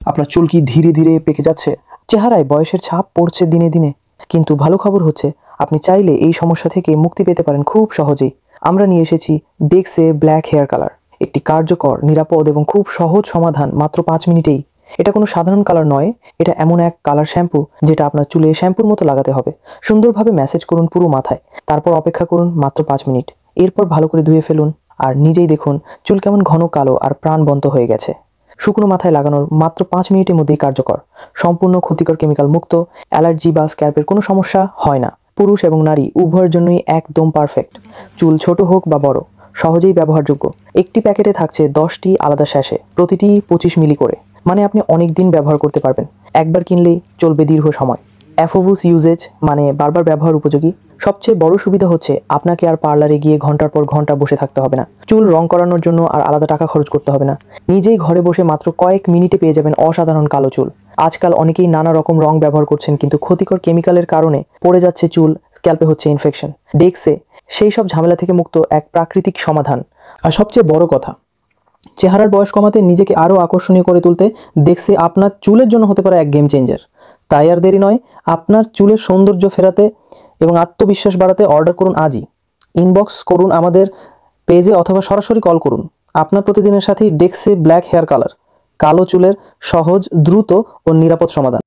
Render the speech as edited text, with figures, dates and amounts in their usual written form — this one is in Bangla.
আপনার চুল কি ধীরে ধীরে পেকে যাচ্ছে? চেহারায় বয়সের ছাপ পড়ছে দিনে দিনে? কিন্তু ভালো খবর হচ্ছে, আপনি চাইলে এই সমস্যা থেকে মুক্তি পেতে পারেন খুব সহজেই। আমরা নিয়ে এসেছি ডেক্সে ব্ল্যাক হেয়ার কালার, একটি কার্যকর, নিরাপদ এবং খুব সহজ সমাধান মাত্র 5 মিনিটেই। এটা কোনো সাধারণ কালার নয়, এটা এমন এক কালার শ্যাম্পু যেটা আপনার চুলে শ্যাম্পুর মতো লাগাতে হবে। সুন্দরভাবে ম্যাসেজ করুন পুরো মাথায়, তারপর অপেক্ষা করুন মাত্র 5 মিনিট। এরপর ভালো করে ধুয়ে ফেলুন, আর নিজেই দেখুন চুল কেমন ঘন কালো আর প্রাণবন্ত হয়ে গেছে। শুকনো মাথায় লাগানোর মাত্র 5 মিনিটের মধ্যেই কার্যকর, সম্পূর্ণ ক্ষতিকর কেমিক্যাল মুক্ত, অ্যালার্জি বা স্ক্যাল্পের কোনো সমস্যা হয় না। পুরুষ এবং নারী উভয়ের জন্যই একদম পারফেক্ট। চুল ছোট হোক বা বড়, সহজেই ব্যবহারযোগ্য। একটি প্যাকেটে থাকছে 10টি আলাদা স্যাশে, প্রতিটি 25 মিলি করে। মানে আপনি অনেক দিন ব্যবহার করতে পারবেন, একবার কিনলেই চলবে দীর্ঘ সময়। অ্যাফোভুস ইউজেজ মানে বারবার ব্যবহার উপযোগী। সবচেয়ে বড় সুবিধা হচ্ছে আপনাকে আর পার্লারে গিয়ে ঘন্টার পর ঘন্টা বসে থাকতে হবে না। চুল রং করানোর জন্য আর আলাদা টাকা খরচ করতে হবে না। নিজেই ঘরে বসে মাত্র কয়েক মিনিটে পেয়ে যাবেন অসাধারণ কালো চুল। আজকাল অনেকেই নানা রকম রং ব্যবহার করছেন, কিন্তু ক্ষতিকর কেমিক্যালের কারণে পড়ে যাচ্ছে চুল, স্ক্যাল্পে হচ্ছে ইনফেকশন। ডেক্সে সেই সব ঝামেলা থেকে মুক্ত এক প্রাকৃতিক সমাধান। আর সবচেয়ে বড় কথা, চেহারার বয়স কমাতে, নিজেকে আরও আকর্ষণীয় করে তুলতে ডেক্সে আপনার চুলের জন্য হতে পারে এক গেম চেঞ্জার। তাই আর দেরি নয়, আপনার চুলের সৌন্দর্য ফেরাতে এবং আত্মবিশ্বাস বাড়াতে অর্ডার করুন আজই। ইনবক্স করুন আমাদের পেজে অথবা সরাসরি কল করুন। আপনার প্রতিদিনের সাথেই ডেক্সে ব্ল্যাক হেয়ার কালার, কালো চুলের সহজ, দ্রুত ও নিরাপদ সমাধান।